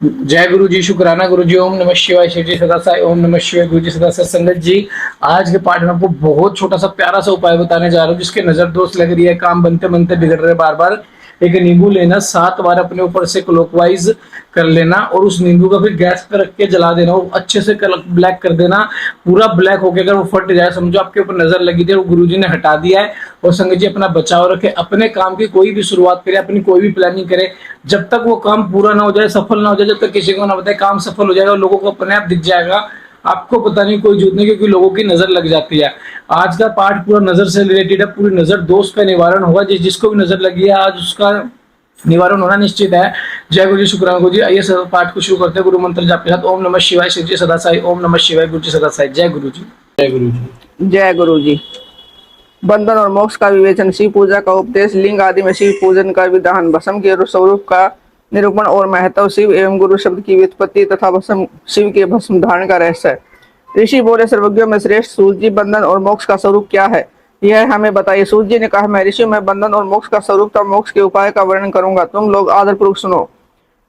जय गुरु जी, शुक्राना गुरु जी। ओम नमः शिवाय। शिव जी सदा साई। ओम नमः शिवाय। गुरु जी सदा साई। संगत जी, आज के पाठ में आपको बहुत छोटा सा प्यारा सा उपाय बताने जा रहा हूँ जिसके नजर दोष लग रही है, काम बनते बनते बिगड़ रहे बार बार। एक नींबू लेना, 7 बार अपने ऊपर से क्लॉकवाइज कर लेना और उस नींबू का फिर गैस पर रख के जला देना। वो अच्छे से ब्लैक कर देना। पूरा ब्लैक होके अगर वो फट जाए, समझो आपके ऊपर नजर लगी थी और गुरु जी ने हटा दिया है। और संगत जी, अपना बचाव रखे, अपने काम की कोई भी शुरुआत करे, अपनी कोई भी प्लानिंग करे, जब तक वो काम पूरा ना हो जाए, सफल ना हो जाए, जब तक किसी को ना बताए, काम सफल हो जाएगा और लोगों को अपने आप दिख जाएगा। आपको पता नहीं कोई जरूरत नहीं, क्योंकि लोगों की नजर लग जाती है। आज का पाठ पूरा नजर से रिलेटेड है। पूरी नजर दोष का निवारण होगा। जिसको भी नजर लगी है आज उसका निवारण होना निश्चित है। जय गुरु जी, शुक्राना गुरु जी। आइए सर पाठ को शुरू करते हैं गुरु मंत्र जाप के साथ। ओम नमः शिवाय। शिव जी सदा साई। ओम नमः शिवाय। गुरु जी सदा साई। जय गुरु जी। जय गुरु जी। जय गुरु जी। बंधन और मोक्ष का विवेचन, शिव पूजा का उपदेश, लिंग आदि में शिव पूजन का विधान, भस्म के स्वरूप का निरूपण और महत्व, शिव एवं गुरु शब्द की व्युत्पत्ति तथा भस्म शिव के भस्म धारण का रहस्य। ऋषि बोले, सर्वज्ञों में श्रेष्ठ सूर्य जी, बंधन और मोक्ष का स्वरूप क्या है, यह हमें बताइए। सूर्य जी ने कहा, मैं ऋषियों में बंधन और मोक्ष का स्वरूप तथा मोक्ष के उपाय का वर्णन करूंगा, तुम लोग आदरपूर्वक सुनो।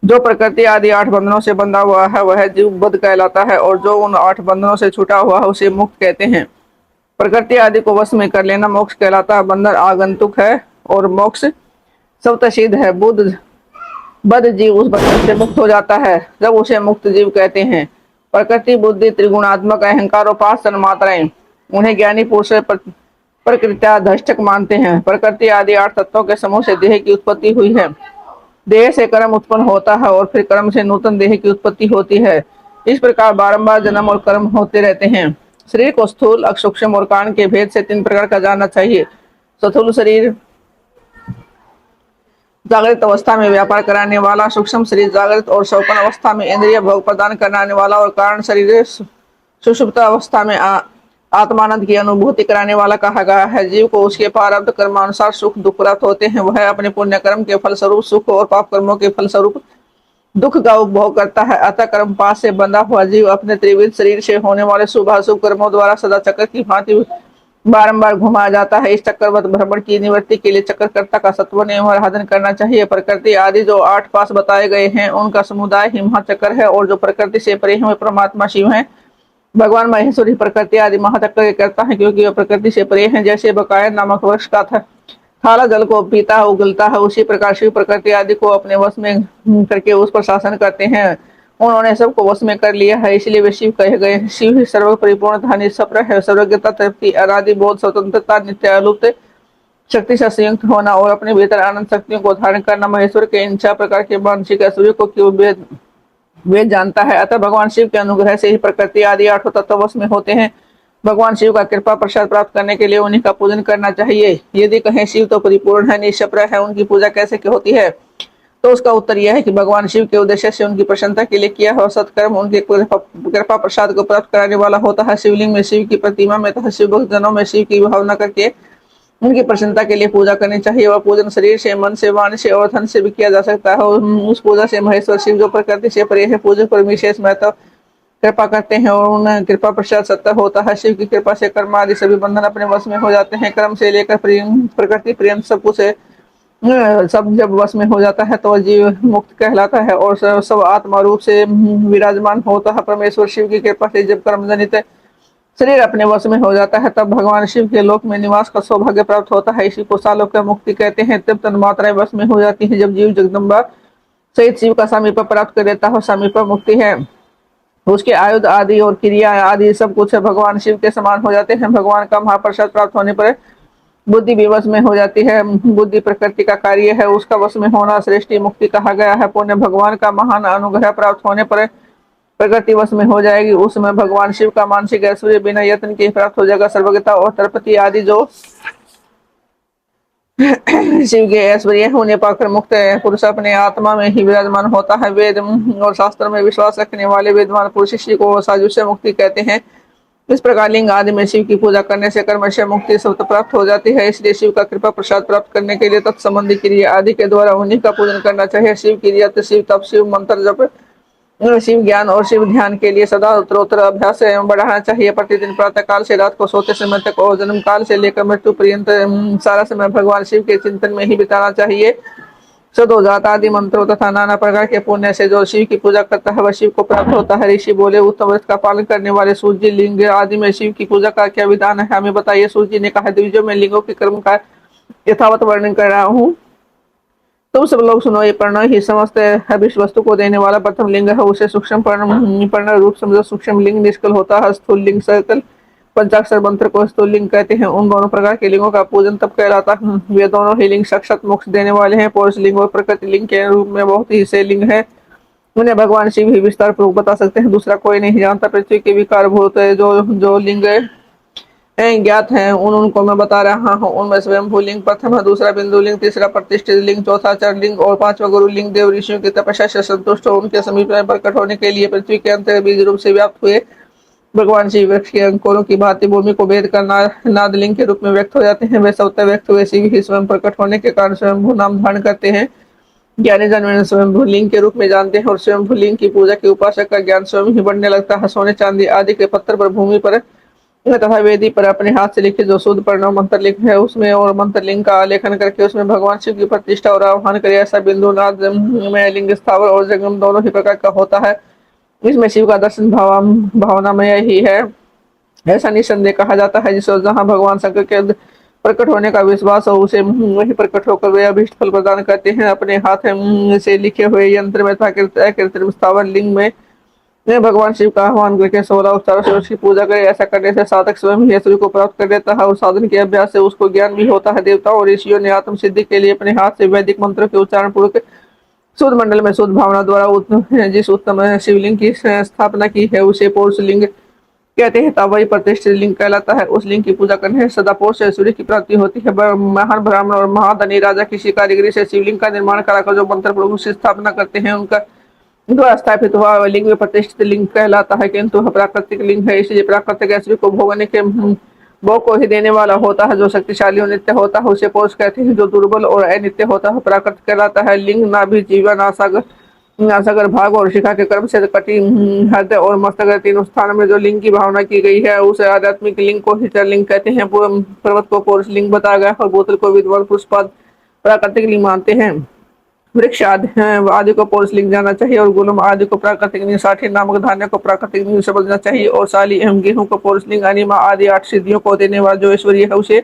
जो प्रकृति आदि 8 बंधनों से बंधा हुआ है वह जीव बद्ध कहलाता है, और जो उन 8 बंधनों से छूटा हुआ है उसे मुक्त कहते हैं। प्रकृति आदि को वश में कर लेना मोक्ष कहलाता है। बंधन आगंतुक है और मोक्ष स्वतःसिद्ध है। बुद्ध बद्ध जीव उस बंधन से मुक्त हो जाता है जब उसे मुक्त जीव कहते हैं। प्रकृति, बुद्धि, त्रिगुणात्मक अहंकार और 5 तन्मात्राएं, उन्हें ज्ञानी पुरुष प्रकृत्याधष्टक मानते हैं। प्रकृति आदि 8 तत्वों के समूह से देह की उत्पत्ति हुई है। देह से कर्म उत्पन्न होता है और फिर कर्म से नूतन देह की उत्पत्ति होती है। इस प्रकार बारंबार जन्म और कर्म होते रहते हैं। शरीर को स्थूल, सूक्ष्म और कारण के भेद से 3 प्रकार का जानना चाहिए। स्थूल शरीर जागृत अवस्था में व्यापार कराने वाला, सूक्ष्म शरीर जागृत और स्वप्न अवस्था में इंद्रिय भोग प्रदान कराने वाला, और कारण शरीर सुषुप्त अवस्था में आत्मानंद की अनुभूति कराने वाला कहा गया है। जीव को उसके प्रारब्ध कर्मानुसार सुख दुख प्राप्त होते हैं। वह अपने पुण्य कर्म के फलस्वरूप सुख और पाप कर्मों के फलस्वरूप दुख का उपभोग करता है। अतः कर्म पास से बंधा हुआ जीव अपने त्रिविध शरीर से होने वाले शुभ अशुभ कर्मों द्वारा सदा चक्र की भांति बारंबार घुमाया जाता है। इस चक्रवत भ्रमण की निवृत्ति के लिए चक्रकर्ता का सत्व नियम आराधन करना चाहिए। प्रकृति आदि जो 8 पास बताए गए हैं उनका समुदाय ही महाचक्र है, और जो प्रकृति से परे हैं वे परमात्मा शिव हैं। भगवान महेश्वर ही प्रकृति आदि महाचक्र के करता है, क्योंकि वे प्रकृति से परे हैं। जैसे बकाया नामक वृक्ष का था थाला जल को पीता है, उगलता है, उसी प्रकार शिव प्रकृति आदि को अपने वश में करके उस पर शासन करते हैं। उन्होंने सबको वश में कर लिया है, इसलिए वे शिव कहे गए। शिव ही सर्व परिपूर्णता निष्प्रह है। सर्वज्ञता, तृप्ति, अनादि बोध, स्वतंत्रता, नित्य अलुप्त शक्ति से संयुक्त होना और अपने भीतर आनंद शक्तियों को धारण करना, महेश्वर के इन 6 प्रकार के मानसिक ऐश्वर्य को क्यों वेद जानता है। अतः भगवान शिव के अनुग्रह से ही प्रकृति आदि 8 तत्व वश में होते हैं। भगवान शिव का कृपा प्रसाद प्राप्त करने के लिए उन्हीं का पूजन करना चाहिए। यदि कहें शिव तो परिपूर्ण है, निष्प्रह है, उनकी पूजा कैसे होती है, तो उसका उत्तर यह है कि भगवान शिव के उद्देश्य से उनकी प्रसन्नता के लिए किया हुआ सत्कर्म उनके कृपा प्रसाद को प्राप्त कराने वाला होता है। शिवलिंग में शिव की प्रतिमा में तथा शिव भक्त जनों में शिव की भावना करके उनकी प्रसन्नता के लिए पूजा करनी चाहिए। वह पूजन शरीर से, मन से, वाणी से और धन से भी किया जा सकता है। उस पूजा से महेश्वर शिव जो प्रकृति से परे है पूजक पर विशेष महत्व कृपा करते हैं और उन कृपा प्रसाद सत्ता होता है। शिव की कृपा से कर्म आदि सभी बंधन अपने वश में हो जाते हैं। कर्म से लेकर प्रेम, प्रकृति प्रेम सब कुछ सब जब वश में हो जाता है तो जीव मुक्त कहलाता है और सब आत्मा रूप से विराजमान होता है। परमेश्वर शिव की कृपा से जब कर्म जनित शरीर अपने वश में हो जाता है तब भगवान शिव के लोक में निवास का सौभाग्य प्राप्त होता है। इसी को सालोक मुक्ति कहते हैं। तब तन्मात्राएं वश में हो जाती है जब जीव जगदम्बा सहित शिव का समीप प्राप्त कर लेता है। समीप मुक्ति है, उसके आयुध आदि और क्रिया आदि सब कुछ भगवान शिव के समान हो जाते हैं। भगवान का महाप्रसाद प्राप्त होने पर बुद्धि भी वश में हो जाती है। बुद्धि प्रकृति का कार्य है, उसका वश में होना श्रेष्ठ मुक्ति कहा गया है। पुण्य भगवान का महान अनुग्रह प्राप्त होने पर प्रकृति वश में हो जाएगी। उस समय भगवान शिव का मानसिक ऐश्वर्य बिना यत्न के प्राप्त हो जाएगा। सर्वज्ञता और तरपति आदि जो शिव के ऐश्वर्य होने पाकर मुक्त है पुरुष अपने आत्मा में ही विराजमान होता है। वेद और शास्त्र में विश्वास रखने वाले विद्वान पुरुष इसी को साजुष्य मुक्ति कहते हैं। इस प्रकार लिंग आदि में शिव की पूजा करने से कर्मशय मुक्ति स्वतः प्राप्त हो जाती है। इसलिए शिव का कृपा प्रसाद प्राप्त करने के लिए तत्संबंधी क्रिया आदि के द्वारा उन्हीं का पूजन करना चाहिए। शिव क्रिया, शिव तप, शिव मंत्र जप, शिव ज्ञान और शिव ध्यान के लिए सदा उत्तरोत्तर अभ्यास बढ़ाना चाहिए। प्रतिदिन प्रातः काल से रात को सोते समय तक और जन्म काल से लेकर मृत्यु पर्यंत सारा समय भगवान शिव के चिंतन में ही बिताना चाहिए। सदोजात आदि मंत्रों तथा नाना प्रकार के पुण्य से जो शिव की पूजा करता है वह शिव को प्राप्त होता है। ऋषि बोले, उत्तम व्रत का पालन करने वाले सूर्य जी लिंग आदि में शिव की पूजा का क्या विधान है, हमें बताइए। सूर्य जी ने कहा, द्विजों में लिंगों के कर्म का यथावत वर्णन कर रहा हूँ, तुम सब लोग सुनो। ये पर्ण ही समस्त अभिष्ट वस्तु को देने वाला प्रथम लिंग है। उसे सूक्ष्म पर्ण रूप समझो। सूक्ष्म लिंग निष्कल होता है, स्थूल लिंग सकल। पंचाक्षर मंत्र को स्थूल लिंग कहते हैं। उन दोनों प्रकार के लिंगों का पूजन तब कहलाता है। वे दोनों ही लिंग साक्षात मोक्ष देने वाले हैं। पौरुष लिंग और प्रकृति लिंग के रूप में बहुत ही से लिंग है, उन्हें भगवान शिव ही विस्तार पूर्वक बता सकते हैं, दूसरा कोई नहीं जानता। पृथ्वी के विकार भूत जो जो लिंग ज्ञात हैं उनको मैं बता रहा हूँ। उनमें स्वयंभू लिंग प्रथम है, दूसरा बिंदु लिंग, तीसरा प्रतिष्ठित लिंग, चौथा चर लिंग और पांचवा गुरु लिंग। देव ऋषियों की तपस्या से संतुष्ट हो उनके समीप में प्रकट होने के लिए पृथ्वी के अंतर बीज रूप से व्याप्त हुए भगवान शिव वृक्ष के अंकुरों की भांति भूमि को भेद कर नाद लिंग के रूप में व्यक्त हो जाते हैं। वे स्वतः व्यक्त हुए शिव ही स्वयं प्रकट होने के कारण स्वयंभू नाम धारण करते हैं। ज्ञानी जन स्वयंभू लिंग के रूप में जानते हैं और स्वयंभू लिंग की पूजा के उपासक का ज्ञान स्वयं ही बढ़ने लगता है। सोने चांदी आदि के पत्थर पर, भूमि पर तथा वेदी पर अपने हाथ से लिखित जो शुद्ध प्रणव मंत्र लिंग है उसमें और मंत्र लिंग का आलेखन करके उसमें भगवान शिव की प्रतिष्ठा और आह्वान करे। ऐसा बिंदु नाद में लिंग स्थावर और जंगम दोनों ही प्रकार का होता है। इसमें शिव का दर्शन भावनामय ही है, ऐसा निसंदेह कहा जाता है। जिस जहाँ भगवान शंकर के प्रकट होने का विश्वास हो उसे वही प्रकट होकर वे अभीष्ट फल प्रदान करते हैं। अपने हाथ से लिखे हुए यंत्र में कृत्रिम स्थावर लिंग में भगवान शिव का आह्वान करके 16 उपचारों से उसकी पूजा करे। ऐसा करने से साधक स्वयं ही ऐश्वर्य को प्राप्त कर लेता है और साधन के अभ्यास से उसको ज्ञान भी होता है। देवताओं और ऋषियों ने आत्म सिद्धि के लिए अपने हाथ से वैदिक मंत्रों के उच्चारण पूर्वक शुद्ध मंडल में शुद्ध भावना द्वारा जिस उत्तम शिवलिंग की स्थापना की है उसे पौरुष लिंग कहते हैं। तब वही प्रतिष्ठित लिंग कहलाता है। उस लिंग की पूजा करने से सदा पौरुष से सूर्य की प्राप्ति होती है। महान ब्राह्मण और महाधनी राजा किसी कारीगरी से शिवलिंग का निर्माण कराकर जो मंत्र प्रभु से स्थापना करते हैं उनका द्वारा स्थापित हुआ लिंग में प्रतिष्ठित लिंग कहलाता है। किंतु प्राकृतिक लिंग है, इसलिए प्राकृतिक ऐश्वर्य को भोगने के भोग को ही देने वाला होता है। जो शक्तिशाली और नित्य होता है उसे पौरुष कहते हैं। जो दुर्बल और अनित्य होता है प्राकृतिक कहलाता है। लिंग नाभि जीवा नासागर भाग और शिखा के क्रम से कटी हृदय और मस्तक तीनों स्थानों में जो लिंग की भावना की गई है उसे आध्यात्मिक लिंग को ही चर लिंग कहते हैं। पर्वत को पौरुष लिंग बताया गया और बोतल को विद्वान पुष्पाद प्राकृतिक लिंग मानते हैं। वृक्ष आदि को पौरुष लिंग जाना चाहिए और गुलम आदि को प्राकृतिक लिंग, साठी नामक धान्य को प्राकृतिक लिंग समझना चाहिए और साली एवं गेहूं को पौरुष लिंग, अनिमा आदि 8 सिद्धियों को देने वाला जो ऐश्वर्य है उसे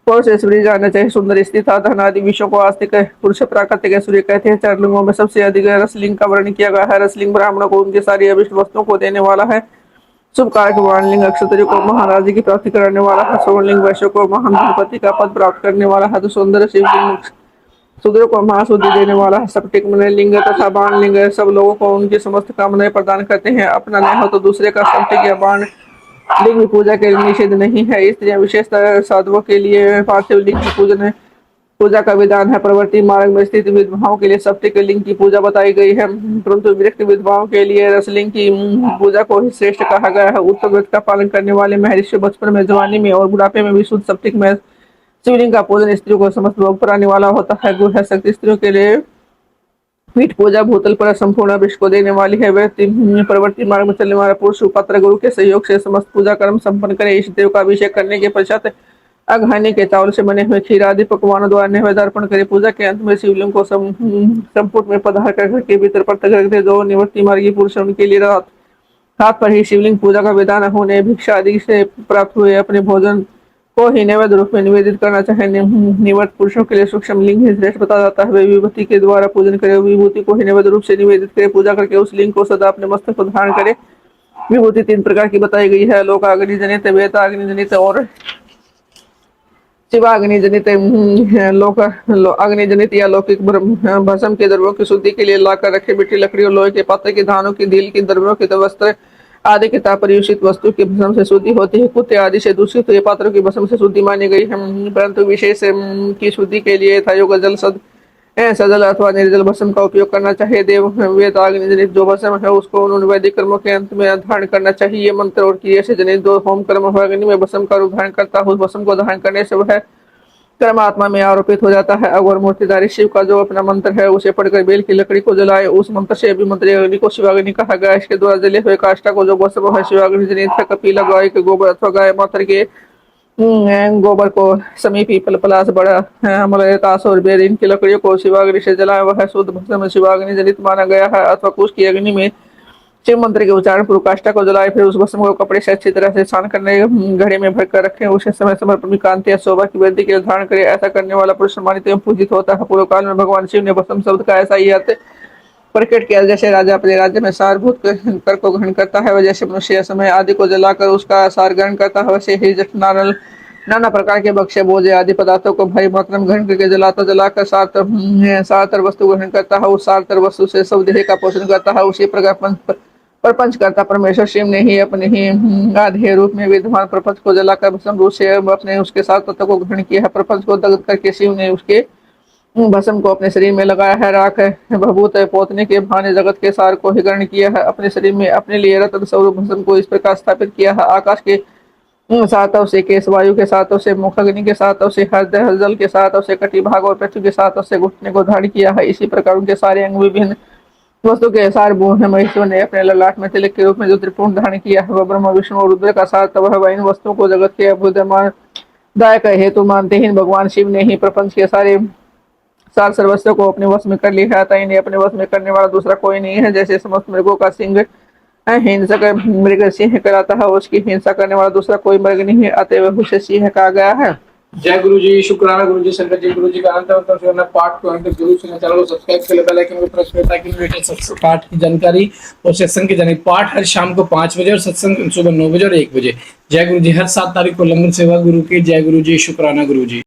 पौरुष ऐश्वर्य जाना चाहिए। सुंदर स्थित धन आदि विषयों को आस्तिक पुरुष प्राकृतिक ऐश्वर्य कहते हैं। 4 लिंगों में सबसे अधिक रसलिंग का वर्णन किया गया है। रसलिंग ब्राह्मणों को उनकी सारी अभिष्ट वस्तुओं को देने वाला है। शुभ कारक वाणलिंग क्षत्रिय को महाराज की प्राप्ति कराने वाला है। स्वर्णलिंग वैश्य को महान धनपति का पद प्राप्त करने वाला है। तो सौंदर्य शिवलिंग शूद्र को महाशुद्धि देने वाला है। सप्टिक लिंग तथा बाण लिंग सब लोगों को उनकी समस्त कामनाएं प्रदान करते हैं। अपना नहीं हो तो दूसरे का सप्टिक या बाण लिंग पूजा के लिए निषेध नहीं है। स्त्रियां विशेषतः साधुओं के लिए पार्थिव लिंग की पूजा का विधान है। प्रवृत्ति मार्ग में स्थित विधवाओं के लिए सप्टिक लिंग की पूजा बताई गई है, परंतु विरक्त विधवाओं के लिए रसलिंग की पूजा को ही श्रेष्ठ कहा गया है। उत्तम व्रत का पालन करने वाले महर्षि बचपन में, जवानी में और बुढ़ापे में भी शुद्ध सप्टिक में शिवलिंग का पूजन स्त्रियों को समस्त भोग कराने वाला होता है। गुरु है शक्ति स्त्रियों के लिए पीठ पूजा भूतल पर संपूर्ण विश्व को देने वाली है। व्यक्ति प्रवृत्ति मार्ग में चलने वाला पुरुष पात्र गुरु के सहयोग से समस्त पूजा कर्म संपन्न करे। इस देव का अभिषेक करने के पश्चात अघानी के चावल से बने हुए खीर आदि पकवानों द्वारा नैवेद्य अर्पण करे। पूजा के अंत में शिवलिंग को संपुट में पधार कर घर के भीतर पर रख दे। जो निवृत्ति मार्गी पुरुष उनके लिए हाथ पर ही शिवलिंग पूजा का विधान होने भिक्षा आदि से प्राप्त हुए अपने भोजन को ही नैवेद्य रूप में निवेदित करना चाहे। निवृत्त पुरुषों के लिए सूक्ष्म लिंग ही श्रेष्ठ बताया जाता है। वे विभूति के द्वारा पूजन करे, विभूति को ही नैवेद्य रूप से निवेदित करे। पूजा करके उस लिंग को सदा अपने मस्तक पर धारण करे। विभूति 3 प्रकार की बताई गई है, लोक अग्नि जनित, वेद अग्नि जनित और शिवाग्नि जनित। लोक अग्नि जनित या लौकिक भस्म के द्रव्यों की शुद्धि के लिए लाकर रखे मिट्टी, लकड़ी और लोहे के पात्र की, धानों की, दिल की, द्रव्यों के वस्त्र आदि के तापरियुषित वस्तु की भस्म से शुद्धि होती है। कुत्ते आदि से दूषित हुए पात्रों की भस्म से शुद्धि मानी गई है, परंतु विशेष की शुद्धि के लिए थायोग जल सजल अथवा निर्जल भस्म का उपयोग करना चाहिए। देव वेद अग्नि जनित जो भस्म है उसको उन्होंने वैदिक कर्मों के अंत में धारण करना चाहिए। मंत्र और क्रिया से जनित जो होम कर्म अग्नि में भस्म का रूप धारण करता है उस भस्म को धारण करने से वह कर्म आत्मा में आरोपित हो जाता है। अघोर मूर्तिधारी शिव का जो अपना मंत्र है उसे पढ़कर बेल की लकड़ी को जलाए, उस मंत्र से अभिमंत्री अग्नि को शिवाग्नि कहा गया। इसके द्वारा जले हुए काष्ठा को जो भस्म है शिवाग्नि जनित है। कपिला गाय के गोबर अथवा गाय मात्र के गोबर को समी पीपल पलाश बड़ा अमल ताश और बेर इनकी लकड़ियों को शिवाग्नि से जलाया हुआ है शुद्ध भस्म शिवाग्नि जलित माना गया है अथवा कुश की अग्नि में शिव मंत्र के उच्चारण पूर्व काष्ठा को जलाए फिर उस भस्म को कपड़े से अच्छी तरह से स्नान करने घड़े में भरकर रखें उसे समय समय पर अपनी कांति या शोभा की वृद्धि के लिए धारण करे ऐसा करने वाला पुरुष सम्मानित एवं पूजित होता है पूर्व काल में भगवान शिव ने भस्म शब्द का ऐसा ही अर्थ प्रकट किया जैसे राजा अपने राज्य में सारभूत कर को ग्रहण करता है वह जैसे मनुष्य समय आदि को जलाकर उसका सार ग्रहण करता है वैसे ही जठनानल नाना प्रकार के भक्ष्य भोज्य आदि पदार्थों को भारी मात्रा में ग्रहण करके जलाकर सारतर वस्तु ग्रहण करता है उस सारतर वस्तु से सब देह का पोषण करता है उसी प्रकार प्रपंच करता परमेश्वर शिव ने ही अपने ही आधेय रूप में विद्यमान प्रपंच को जलाकर भस्म रूप से अपने उसके साथ तत्व को ग्रहण किया है प्रपंच को दग्ध करके शिव ने उसके भस्म को अपने शरीर में लगाया है राख भभूत पोतने के भाने जगत के सार को ही ग्रहण किया है अपने शरीर में अपने लिए रत्न स्वरूप भस्म को इस प्रकार स्थापित किया है आकाश के सातव से केश वायु के सातव से मुख अग्नि के सातव से हृदय जल के सातव से कटी भाग और पृथ्वी के सातव से घुटने को धारण किया है इसी प्रकार उनके सारे अंग विभिन्न वस्तु के सार महेश्वर ने अपने ललाट में तिलक के रूप में जो त्रिपुण धारण किया है वह ब्रह्म विष्णु और रुद्र का सार तब है वह इन वस्तुओं को जगत के अभ्युदयमान दायक हेतु मानते ही भगवान शिव ने ही प्रपंच के सारे सार सर्वस्व को अपने वश में कर लिया था इन्हें अपने वश में करने वाला दूसरा कोई नहीं है जैसे समस्त मृगों का सिंह हिंसक मृग सिंह कराता है उसकी हिंसा करने वाला दूसरा कोई मृग नहीं है अतएव उसे सिंह कहा गया है। जय गुरु जी शुक्राना गुरु जी शंकर जी गुरु जी का अंत पाठ को अंत जरूर सुना चैनल को सब्सक्राइब कर बेल आइकन को प्रेस करें ताकि लेटेस्ट पाठ की जानकारी और सत्संग की जानकारी पाठ हर शाम को 5 बजे और सत्संग सुबह 9 बजे और 1 बजे। जय गुरु जी हर 7 तारीख को लंगर सेवा गुरु की जय गुरु जी शुक्राना गुरु जी।